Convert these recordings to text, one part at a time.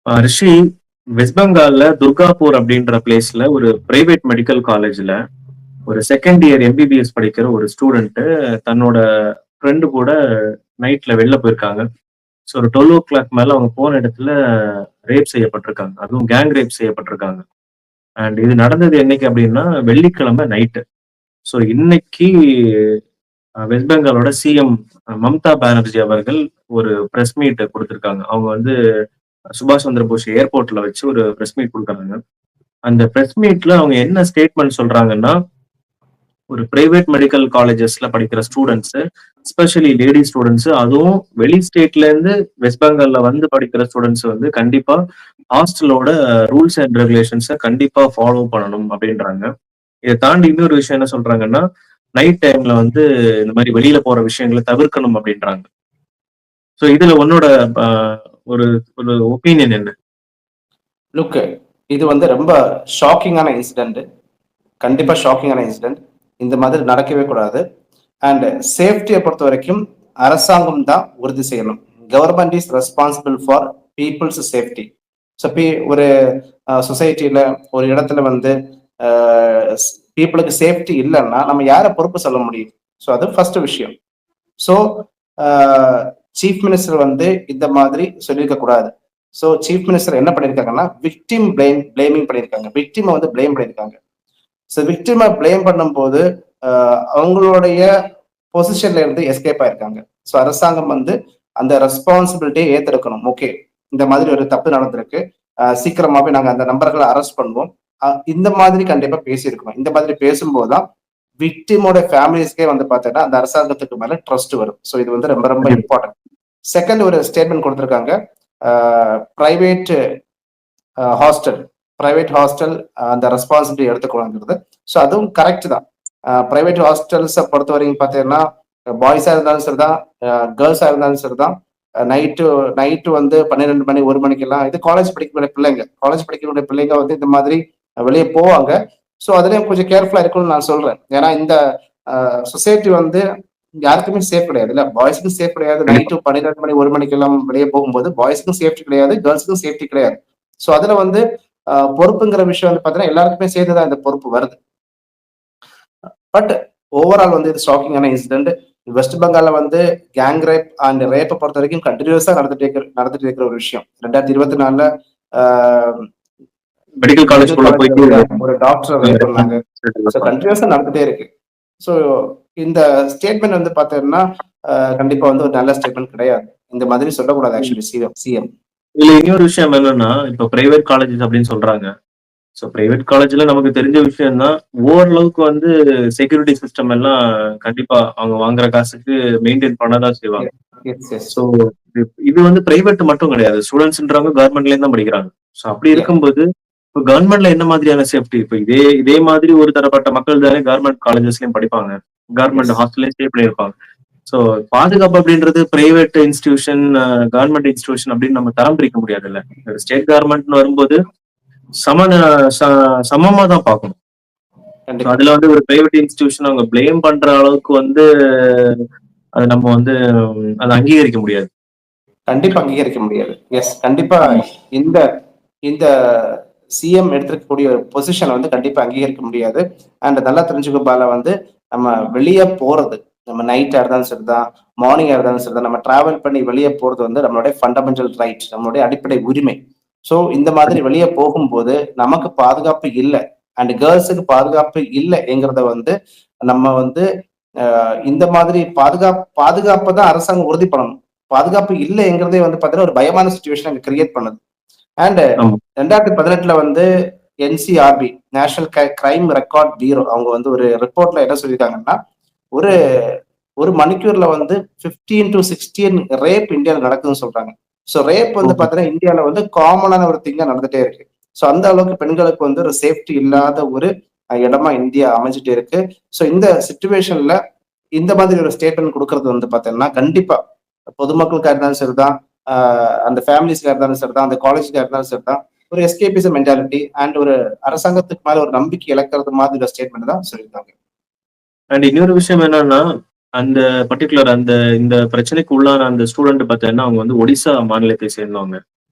ரிஷி, west பெங்கால்ல Durgapur அப்படின்ற பிளேஸ்ல ஒரு பிரைவேட் மெடிக்கல் காலேஜ்ல ஒரு செகண்ட் இயர் எம்பிபிஎஸ் படிக்கிற ஒரு ஸ்டூடெண்ட் தன்னோட ஃப்ரெண்டு கூட நைட்ல வெளில போயிருக்காங்க. ஸோ ஒரு 12:00 மேல அவங்க போன இடத்துல ரேப் செய்யப்பட்டிருக்காங்க. அதுவும் கேங் ரேப் செய்யப்பட்டிருக்காங்க. அண்ட் இது நடந்தது என்னைக்கு அப்படின்னா வெள்ளிக்கிழமை நைட்டு. ஸோ இன்னைக்கு வெஸ்ட் பெங்காலோட சிஎம் மம்தா பானர்ஜி அவர்கள் ஒரு பிரஸ் மீட் கொடுத்திருக்காங்க. அவங்க வந்து சுபாஷ் சந்திர போஸ் ஏர்போர்ட்ல வச்சு ஒரு பிரஸ் மீட் கொடுக்குறாங்க. அந்த பிரஸ் மீட்ல அவங்க என்ன ஸ்டேட்மெண்ட் சொல்றாங்கன்னா, ஒரு பிரைவேட் மெடிக்கல் காலேஜஸ்ல படிக்கிற ஸ்டூடெண்ட்ஸ், எஸ்பெஷலி லேடி ஸ்டூடெண்ட்ஸ், அதுவும் வெளி ஸ்டேட்ல இருந்து வெஸ்ட் பெங்கால்ல வந்து படிக்கிற ஸ்டூடெண்ட்ஸ் வந்து கண்டிப்பா ஹாஸ்டலோட ரூல்ஸ் அண்ட் ரெகுலேஷன்ஸ கண்டிப்பா ஃபாலோ பண்ணணும் அப்படின்றாங்க. இத தாண்டி இன்னொரு விஷயம் என்ன சொல்றாங்கன்னா, நைட் டைம்ல வந்து இந்த மாரி வெளியில போற விஷயங்கள தவிர்க்கணும் அப்படின்றாங்க. சோ இதுல உன்னோட அ ஒரு ஒரு ஒப்பீனியன் என்ன? லுக், இது வந்து ரொம்ப ஷாக்கிங்கான இன்சிடென்ட். கண்டிப்பா ஷாக்கிங்கான இன்சிடென்ட். இந்த மாதிரி நடக்கவே கூடாது. அண்ட் சேஃப்டியை பொறுத்த வரைக்கும் அரசாங்கம் தான் உறுதி செய்யணும். Government is responsible for people's safety. So ஒரு சொசைட்டில ஒரு இடத்துல வந்து பீப்புளுக்கு சேஃப்டி இல்லைன்னா நம்ம யாரை பொறுப்பு சொல்ல முடியும்? ஸோ அது ஃபர்ஸ்ட் விஷயம். ஸோ சீஃப் மினிஸ்டர் வந்து இந்த மாதிரி சொல்லியிருக்க கூடாது. ஸோ சீஃப் மினிஸ்டர் என்ன பண்ணியிருக்காங்கன்னா விக்டிம் பிளேமிங் பண்ணியிருக்காங்க. விக்டிமை வந்து பிளேம் பண்ணியிருக்காங்க. ஸோ விக்டிமை பிளேம் பண்ணும்போது அவங்களுடைய பொசிஷன்ல இருந்து எஸ்கேப் ஆயிருக்காங்க. ஸோ அரசாங்கம் வந்து அந்த ரெஸ்பான்சிபிலிட்டியை ஏத்தெடுக்கணும். ஓகே, இந்த மாதிரி ஒரு தப்பு நடந்திருக்கு, சீக்கிரமாவே நாங்க அந்த நம்பர்களை அரெஸ்ட் பண்ணுவோம், இந்த மாதிரி கண்டிப்பா பேசியிருக்கணும். இந்த மாதிரி பேசும்போதுதான் விக்டிமோட ஃபேமிலிஸ்க்கே வந்து பார்த்தீங்கன்னா அந்த அரசாங்கத்துக்கு மேல ட்ரஸ்ட் வரும். ஸோ இது வந்து ரொம்ப ரொம்ப இம்பார்ட்டன்ட். செகண்ட் ஒரு ஸ்டேட்மெண்ட் கொடுத்துருக்காங்க. பிரைவேட் ஹாஸ்டல் அந்த ரெஸ்பான்சிபிலிட்டி எடுத்துக்கணுங்கிறது. ஸோ அதுவும் கரெக்ட் தான். பிரைவேட் ஹாஸ்டல்ஸை பொறுத்த வரைக்கும் பார்த்தீங்கன்னா பாய்ஸா இருந்தாலும் சரிதான், கேர்ள்ஸா இருந்தாலும் சரிதான், நைட்டு வந்து 12 மணி 1 மணிக்கெல்லாம் இது காலேஜ் படிக்கக்கூடிய பிள்ளைங்க வந்து இந்த மாதிரி வெளியே போவாங்க. ஸோ அதுலயும் கொஞ்சம் கேர்ஃபுல்லா இருக்கணும்னு நான் சொல்றேன். ஏன்னா இந்த சொசைட்டி வந்து யாருக்குமே சேஃப் கிடையாது இல்ல. பாய்ஸுக்கும் சேஃப் கிடையாது. நைட்டு 12 மணி 1 மணிக்கெல்லாம் வெளியே போகும்போது பாய்ஸுக்கும் சேஃப்டி கிடையாது, கேர்ள்ஸுக்கும் சேஃப்டி கிடையாது. ஸோ அதுல வந்து பொறுப்புங்கிற விஷயம் வந்து பாத்தீங்கன்னா எல்லாருக்குமே சேர்த்துதான் இந்த பொறுப்பு வருது. பட் ஓவரால் வந்து இது ஷாக்கிங்கான இன்சிடென்ட். வெஸ்ட் பெங்கால்ல வந்து கேங் ரேப் அண்ட் ரேப்பை பொறுத்த வரைக்கும் கண்டினியூஸா நடந்துட்டு இருக்கிற ஒரு விஷயம். 2024 மெடிக்கல் காலேஜ் ஒரு டாக்டர் ரேப் பண்ணாங்க. கண்டினியூஸா நடந்துட்டே இருக்கு. ஸோ இந்த ஸ்டேட்மெண்ட் வந்து பாத்தீங்கன்னா கண்டிப்பா வந்து ஒரு நல்ல ஸ்டேட்மெண்ட் கிடையாது. இந்த மாதிரி சொல்லக்கூடாது ஆக்சுவலி சிஎம். இதுல இன்னொரு விஷயம் என்னன்னா, இப்ப பிரைவேட் காலேஜஸ் அப்படின்னு சொல்றாங்க. ஸோ பிரைவேட் காலேஜ்ல நமக்கு தெரிஞ்ச விஷயம் தான், ஓரளவுக்கு வந்து செக்யூரிட்டி சிஸ்டம் எல்லாம் கண்டிப்பா அவங்க வாங்குற காசுக்கு மெயின்டைன் பண்ணதான் செய்வாங்க. ஸோ இது வந்து பிரைவேட் மட்டும் கிடையாது, ஸ்டூடெண்ட்ஸ்ன்றவங்க கவர்மெண்ட்லயும் தான் படிக்கிறாங்க. ஸோ அப்படி இருக்கும்போது இப்போ கவர்மெண்ட்ல என்ன மாதிரியான சேஃப்டி? இப்போ இதே மாதிரி ஒரு தரப்பட்ட மக்கள் தானே கவர்மெண்ட் காலேஜஸ்லயும் படிப்பாங்க, கவர்மெண்ட் ஹாஸ்டல்லையும் ஸ்டே பண்ணியிருப்பாங்க. ஸோ பாதுகாப்பு அப்படின்றது பிரைவேட் இன்ஸ்டிடியூஷன், கவர்மெண்ட் இன்ஸ்டிடியூஷன் அப்படின்னு நம்ம தரம் பிரிக்க முடியாது இல்ல. ஸ்டேட் கவர்மெண்ட்னு வரும்போது சமமா தான் பார்க்கணும். அதுல வந்து ஒரு பிரைவேட் இன்ஸ்டிடியூஷன் அவங்க பிளேம் பண்ற அளவுக்கு வந்து அது நம்ம வந்து அதை அங்கீகரிக்க முடியாது. கண்டிப்பா அங்கீகரிக்க முடியாது. எஸ், கண்டிப்பா இந்த இந்த சிஎம் எடுத்திருக்கக்கூடிய பொசிஷனை வந்து கண்டிப்பா அங்கீகரிக்க முடியாது. அண்ட் நல்லா தெரிஞ்சுக்க பால வந்து நம்ம வெளியே போறது, நம்ம நைட்டா இருந்தாலும் சரிதான், மார்னிங்கா இருந்தாலும் சரிதான், நம்ம டிராவல் பண்ணி வெளியே போறது வந்து நம்மளுடைய ஃபண்டமெண்டல் ரைட், நம்மளுடைய அடிப்படை உரிமை. ஸோ இந்த மாதிரி வெளியே போகும்போது நமக்கு பாதுகாப்பு இல்லை அண்ட் கேர்ள்ஸுக்கு பாதுகாப்பு இல்லைங்கிறத வந்து நம்ம வந்து இந்த மாதிரி பாதுகாப்பை தான் அரசாங்கம் உறுதி பண்ணணும். பாதுகாப்பு இல்லைங்கிறதே வந்து பார்த்தீங்கன்னா ஒரு பயமான சுச்சுவேஷன் அங்கே கிரியேட் பண்ணுது. அண்ட் 2018 வந்து NCRB, national crime record bureau, அவங்க வந்து ஒரு ரிப்போர்ட்ல என்ன சொல்லியிருக்காங்கன்னா ஒரு ஒரு மணிக்கூர்ல வந்து 15 to 16 ரேப் இந்தியாவில் நடக்குதுன்னு சொல்றாங்க. ஸோ ரேப் வந்து பாத்தீங்கன்னா இந்தியாவில வந்து காமனான ஒரு திங்கா நடந்துட்டே இருக்கு. ஸோ அந்த அளவுக்கு பெண்களுக்கு வந்து ஒரு சேஃப்டி இல்லாத ஒரு இடமா இந்தியா அமைஞ்சிட்டே இருக்கு. ஸோ இந்த சிச்சுவேஷன்ல இந்த மாதிரி ஒரு ஸ்டேட்மெண்ட் கொடுக்கறது வந்து பாத்தீங்கன்னா கண்டிப்பா பொதுமக்களுக்காக இருந்தாலும் சரிதான், அந்த ஃபேமிலிஸ்க்காக இருந்தாலும் சரிதான், அந்த காலேஜ்க்காக இருந்தாலும் சரிதான், ஒரு எஸ்கேபிசம் மென்டாலிட்டி அண்ட் ஒரு அரசாங்கத்துக்கு மேல ஒரு நம்பிக்கை இழக்கிறது மாதிரி ஒரு ஸ்டேட்மெண்ட் தான் சொல்லியிருக்காங்க. அண்ட் இன்னொரு விஷயம் என்னன்னா, அந்த பர்டிகுலர் இந்த பிரச்சனைக்கு உள்ளான அந்த ஸ்டூடெண்ட் பார்த்தீங்கன்னா அவங்க வந்து ஒடிசா மாநிலத்தை சேர்ந்தவங்க.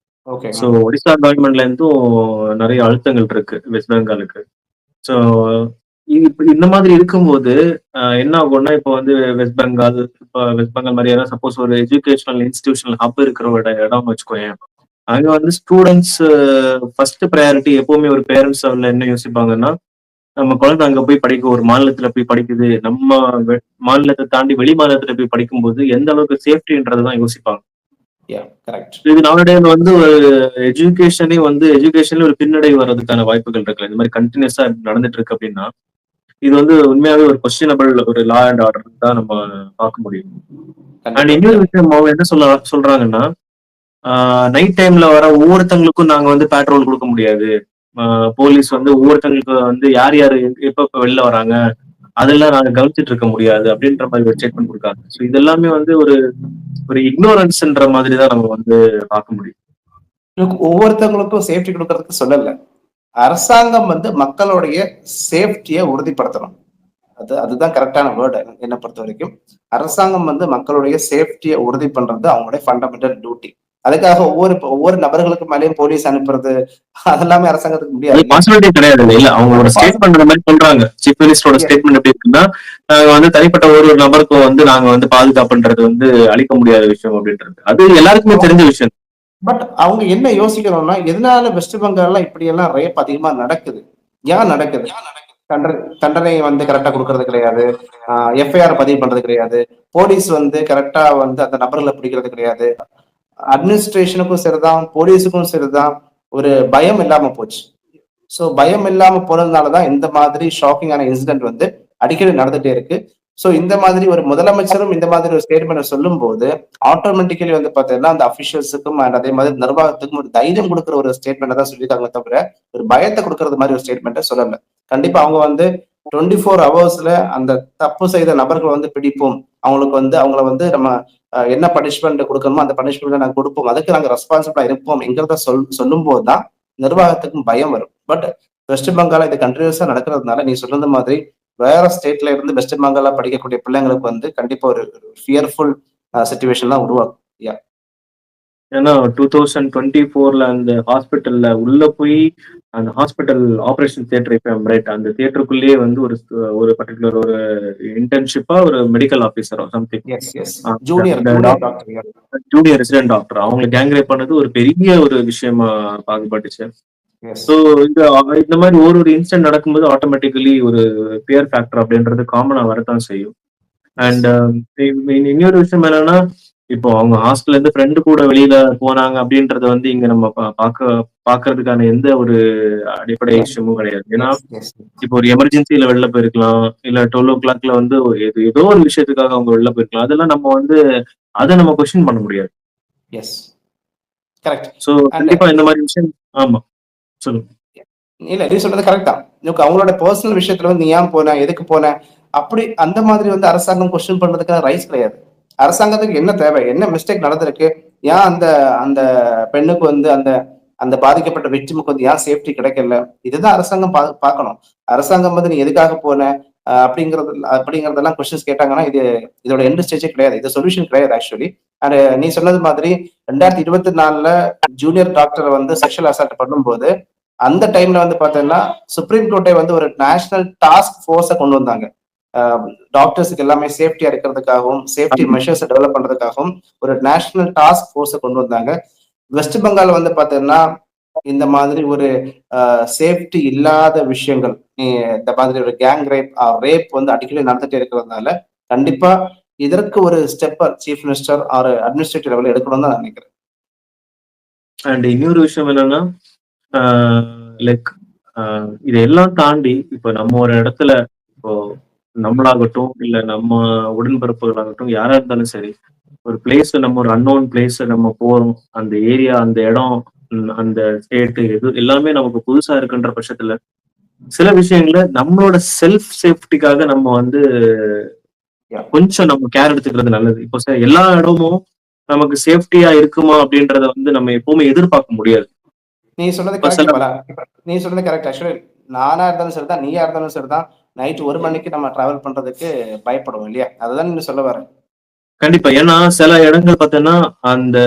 ஓகே. ஸோ ஒடிசா கவர்மெண்ட்ல இருந்தும் நிறைய அழுத்தங்கள் இருக்கு வெஸ்ட் பெங்காலுக்கு. ஸோ இந்த மாதிரி இருக்கும்போது என்ன ஆகும்னா, இப்போ வந்து வெஸ்ட் பெங்கால், இப்போ வெஸ்ட் பெங்கால் மாதிரியான சப்போஸ் ஒரு எஜுகேஷனல் இன்ஸ்டிடியூஷனல் ஹப் இருக்கிற ஒரு இடம் வச்சுக்கோயேன். அங்க வந்து ஸ்டூடெண்ட்ஸ் ஃபர்ஸ்ட் ப்ரையாரிட்டி எப்பவுமே ஒரு பேரண்ட்ஸ் லெவல்ல என்ன யோசிப்பாங்கன்னா, நம்ம குழந்தை அங்க போய் படிக்க ஒரு மாநிலத்துல போய் படிக்குது. நம்ம மாநிலத்த தாண்டி வெளி மாநிலத்துல போய் படிக்கும்போது எந்த அளவுக்கு சேஃப்டின்றத தான் யோசிப்பாங்க. யா, கரெக்ட். இது நாளடைவுல வந்து ஒரு எஜுகேஷன்ல ஒரு பின்னடைவு வர்றதுக்கான வாய்ப்புகள் இருக்குல்ல. இந்த மாதிரி கன்டினியூஸா நடந்துட்டு இருக்கு அப்படின்னா, இது வந்து உண்மையாவே ஒரு கொஸ்டினபிள் ஒரு லா அண்ட் ஆர்டர் தான் நம்ம பார்க்க முடியும். அண்ட் கண்டிப்பா. இன்னொரு யா. விஷயம் அவங்க என்ன சொல்றாங்கன்னா, நைட் டைம்ல வர ஒவ்வொருத்தங்களுக்கும் நாங்க வந்து பேட்ரோல் குடுக்க முடியாது. போலீஸ் வந்து ஒவ்வொருத்தங்களுக்கு வந்து யார் யாரு எப்ப வெளில வராங்க, அதெல்லாம் நாங்க கவனிச்சுட்டு இருக்க முடியாது அப்படின்ற மாதிரி ஒரு ஸ்டேட்மெண்ட் குடுக்காங்க. ஸோ இது எல்லாமே வந்து ஒரு ஒரு இக்னோரன்ஸ்ன்ற மாதிரி தான் நம்ம வந்து பார்க்க முடியும். ஒவ்வொருத்தவங்களுக்கும் சேஃப்டி கொடுக்கறதுக்கு சொல்லல. அரசாங்கம் வந்து மக்களுடைய சேஃப்டிய உறுதிப்படுத்தணும். அதுதான் கரெக்டான வேர்டு என்ன பொறுத்த வரைக்கும். அரசாங்கம் வந்து மக்களுடைய சேஃப்டிய உறுதி பண்றது அவங்களுடைய ஃபண்டமெண்டல் டியூட்டி. அதுக்காக ஒவ்வொரு ஒவ்வொரு நபர்களுக்கு மேலயும் போலீஸ் அனுப்புறது அதெல்லாமே அரசாங்கத்துக்கு முடியாது அது இல்லையா? பாசிபிலிட்டி கிடையாது இல்ல. அவங்க ஒரு அது ஸ்டேட்மெண்ட் அந்த மாதிரி சொல்றாங்க. Chief மினிஸ்டரோட possible. ஸ்டேட்மெண்ட் எப்படி இருக்குன்னா, நாங்க வந்து தனிப்பட்ட ஒரு ஒரு நபருக்கும் வந்து நாங்க வந்து பாதுகாப்புன்றது வந்து அளிக்க முடியாத விஷயம் அப்படின்றது. அது எல்லாருக்குமே தெரிஞ்ச விஷயம். பட் அவங்க என்ன யோசிக்கணும்னா, எதனால வெஸ்ட் பெங்கால்ல இப்படி எல்லாம் ரேப் அதிகமா நடக்குது? ஏன் நடக்குது? தண்டனை வந்து கரெக்டா குடுக்கறது கிடையாது. எஃப்ஐஆர் பதிவு பண்றது கிடையாது. போலீஸ் வந்து கரெக்டா வந்து அந்த நபர்கள பிடிக்கிறது கிடையாது. அட்மினிஸ்ட்ரேஷனுக்கும் சரிதான், போலீஸுக்கும் சரிதான், ஒரு பயம் இல்லாம போச்சு. சோ பயம் இல்லாம போனதுனால தான் இந்த மாதிரி ஷாக்கிங்கான இன்சிடென்ட் வந்து அடிக்கடி நடந்துட்டே இருக்கு. சோ இந்த மாதிரி ஒரு முதலமைச்சரும் இந்த மாதிரி ஒரு ஸ்டேட்மெண்ட் சொல்லும்போது, ஆட்டோமேட்டிக்கலி வந்து பார்த்தீங்கன்னா, அந்த அபிஷியல்ஸுக்கும் அண்ட் அதே மாதிரி நிர்வாகத்துக்கும் ஒரு தைரியம் குடுக்குற ஒரு ஸ்டேட்மெண்ட்ட தான் சொல்லியிருக்காங்க தவிர, ஒரு பயத்த குடுக்கறது மாரி ஒரு ஸ்டேட்மெண்ட்ட சொல்லல. கண்டிப்பா அவங்க வந்து 24 ஹவர்ஸ்ல அந்த தப்பு செய்த நபர்கள வந்து பிடிப்போம். அவங்களுக்கு வந்து அவங்கள வந்து நம்ம என்ன பனிஷ்மென்ட் குடுக்கணுமோ அந்த பனிஷ்மென்ட்ட நாங்க குடுப்போம். அதுக்கு நாங்க ரெஸ்பான்சிபிளா இருப்போம்ங்கிறத சொல்லும்போது தான் நிர்வாகத்துக்கும் பயம் வரும். பட் வெஸ்ட் பெங்கால்ல இது கன்டினியூஸா நடக்கிறதுனால நீ சொன்னது மாதிரி வேற ஸ்டேட்ல இருந்து வெஸ்ட் பெங்கால்ல படிக்கக்கூடிய பிள்ளைங்களுக்கு வந்து கண்டிப்பா ஒரு ஃபியர்ஃபுல் சிச்சுவேஷன் தான் உருவாக்கும். யா. ஏன்னா 2024ல அந்த ஹாஸ்பிட்டல்ல உள்ள போய் அந்த ஹாஸ்பிட்டல் ஆபரேஷன் தியேட்டர் இப்ப ரைட் அந்த தியேட்டருக்குள்ளேயே வந்து ஒரு பர்டிகுலர் ஒரு இன்டர்ன்ஷிப்பா ஒரு மெடிக்கல் ஆபீசரோ சம்திங் எஸ், எஸ். ஜூனியர் அந்த junior doctor. Yeah. Junior resident doctor அவங்களை கேங்ரேப் பண்ணது ஒரு பெரிய ஒரு விஷயமா பார்க்கப்பட்டுச்சு. எஸ். ஸோ இந்த மாதிரி ஒரு இன்சிடென்ட் நடக்கும்போது ஆட்டோமேட்டிக்கலி ஒரு பியர் ஃபேக்டர் அப்படின்றது காமனா வரத்தான் செய்யும். எஸ். அண்ட் இன்னொரு விஷயம் என்னன்னா, இப்போ அவங்க ஹாஸ்டல்ல இருந்து ஃப்ரெண்டு கூட வெளியில போனாங்க அப்படின்றது வந்து இங்க நம்ம பாக்குறதுக்கான எந்த ஒரு அடிப்படை எஸ். விஷயமும் கிடையாது. ஏன்னா எஸ். எஸ். இப்போ ஒரு எமர்ஜென்சில வெளில போயிருக்கலாம். இல்ல 12:00 வந்து ஏதோ ஒரு விஷயத்துக்காக அவங்க வெளில போயிருக்கலாம். அதெல்லாம் நம்ம வந்து அத நம்ம கொஸ்டின் பண்ண முடியாது. எஸ். கரெக்ட். ஸோ அண்ட் கண்டிப்பா இந்த மாதிரி விஷயம் ஆமா. சொல்லுங்க. இல்ல நீ சொல்றது கரெக்ட் தான். உனக்கு அவங்களோட பர்சனல் விஷயத்துல வந்து நீ ஏன் போன? எதுக்கு போன? அப்படி அந்த மாதிரி வந்து அரசாங்கம் கொஸ்டின் பண்றதுக்கான ரைட்ஸ் கிடையாது. அரசாங்கத்துக்கு என்ன தேவை? என்ன மிஸ்டேக் நடந்திருக்கு? ஏன் அந்த அந்த பெண்ணுக்கு வந்து அந்த அந்த பாதிக்கப்பட்ட விக்டிமுக்கு வந்து ஏன் சேஃப்டி கிடைக்கல? இதுதான் அரசாங்கம் பார்க்கணும். அரசாங்கம் வந்து நீ எதுக்காக போன? அப்படிங்கிறதெல்லாம் கொஸ்டின்ஸ் கேட்டாங்கன்னா, இதோட எண்ட் ஸ்டேஜே கிடையாது. இது சொல்யூஷன் கிடையாது ஆக்சுவலி. அண்ட் நீ சொன்னது மாதிரி 2024ல ஜூனியர் டாக்டர வந்து செக்ஷுவல் அசால்ட் பண்ணும்போது அந்த டைம்ல வந்து பாத்தீங்கன்னா சுப்ரீம் கோர்ட்டே வந்து ஒரு நேஷனல் டாஸ்க் போர்ஸ கொண்டு வந்தாங்க. டாக்டர்ஸுக்கு எல்லாமே சேஃப்டியா இருக்கிறதுக்காகவும் சேஃப்டி ஆமா. மெஷர்ஸ் டெவலப் பண்றதுக்காகவும் ஒரு நேஷனல் டாஸ்க் போர்ஸ கொண்டு வந்தாங்க. வெஸ்ட் பெங்கால் வந்து பாத்தீங்கன்னா இந்த மாதிரி ஒரு சேஃப்டி இல்லாத விஷயங்கள் இந்த மாதிரி ஒரு கேங் ரேப் வந்து அடிக்கடி நடந்துட்டே இருக்கிறதுனால கண்டிப்பா இதற்கு ஒரு ஸ்டெப்பர் chief minister or administrative level எடுக்கணும்னு தான் நான் நினைக்கிறேன். அண்ட் இன்னொரு விஷயம் என்னன்னா, லைக் இதெல்லாம் தாண்டி இப்ப நம்ம ஒரு இடத்துல இப்போ நம்மளாகட்டும், இல்ல நம்ம உடன்பிறப்புகளாகட்டும், யாரா இருந்தாலும் சரி, ஒரு பிளேஸ் நம்ம ஒரு அன்னோன் பிளேஸ் நம்ம போறோம். அந்த ஏரியா, அந்த இடம், அந்த ஸ்டேட் எது எல்லாமே நமக்கு புதுசா இருக்குன்ற பட்சத்துல, சில விஷயங்கள நம்மளோட செல்ஃப் சேஃப்டிக்காக நம்ம வந்து Yeah. கொஞ்சம் நம்ம கேர் எடுத்துக்கிறது நல்லது. இப்போ எல்லா இடமும் நமக்கு சேஃப்டியா இருக்குமா அப்படின்றத வந்து நம்ம எப்பவுமே எதிர்பார்க்க முடியாது. நீ சொன்னது இப்ப கரெக்ட் சில பாலா. நீ சொன்னது கரெக்ட். ஆக்சுவலி நானா இருந்தாலும் சரிதான், நீயா இருந்தாலும் சரிதான். நைட் 1 மணிக்கு நம்ம டிராவல் பண்றதுக்கு பயப்படுவோம் இல்லையா? அதுதான் நீங்க சொல்ல வர. கண்டிப்பா. ஏன்னா சில இடங்கள் பார்த்தீங்கன்னா, அந்த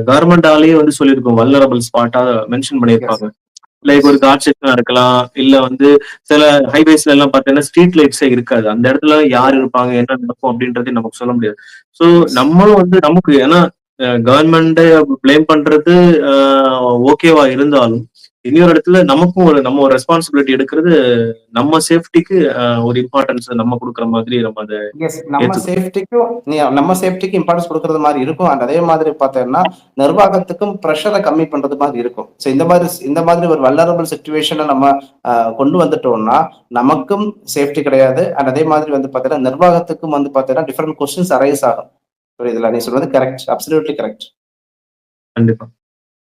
கவர்மெண்டாலேயே வந்து சொல்லியிருக்கும். வல்னரபிள் ஸ்பாட்டா மென்ஷன் எஸ் பண்ணியிருப்பாங்க. லைக் எஸ் ஒரு காட் செக்ஷனா இருக்கலாம். இல்ல வந்து சில ஹைவேஸ்ல எல்லாம் பார்த்தீங்கன்னா, ஸ்ட்ரீட் லைட்ஸே இருக்காது. அந்த இடத்துல யார் இருப்பாங்க, என்ன நடக்கும் அப்படின்றதே நமக்கு சொல்ல முடியாது. ஸோ எஸ் நம்மளும் வந்து நமக்கு ஏன்னா கவர்மெண்ட்ட பிளேம் பண்றது அ ஓகேவா இருந்தாலும், இன்னொரு இடத்துல நமக்கும் நம்ம ஒரு ரெஸ்பான்சிபிலிட்டி எடுக்கிறது நம்ம சேஃப்டிக்கு ஒரு இம்பார்ட்டன்ஸ் நம்ம குடுக்குற மாதிரி நம்ம அத எஸ் நம்ம ஏத்துக்கணும். சேஃப்டிக்கும் நம்ம சேஃப்டிக்கு இம்பார்ட்டன்ஸ் கொடுக்கறது மாதிரி இருக்கும் அண்ட் அதே மாதிரி பார்த்தீங்கன்னா நிர்வாகத்துக்கும் ப்ரெஷரை கம்மி பண்றது மாதிரி இருக்கும். ஸோ இந்த மாதிரி ஒரு வல்லரபிள் சுச்சுவேஷனை நம்ம கொண்டு வந்துட்டோம்னா நமக்கும் சேஃப்டி கிடையாது அண்ட் அதே மாதிரி வந்து பார்த்தீங்கன்னா நிர்வாகத்துக்கும் வந்து பார்த்தீங்கன்னா டிஃப்ரெண்ட் கொஸ்டின்ஸ் அரைஸ் ஆகும். புரியுதுல? நீ சொல்றது கரெக்ட், அப்சல்யூட்லி கரெக்ட். கண்டிப்பா.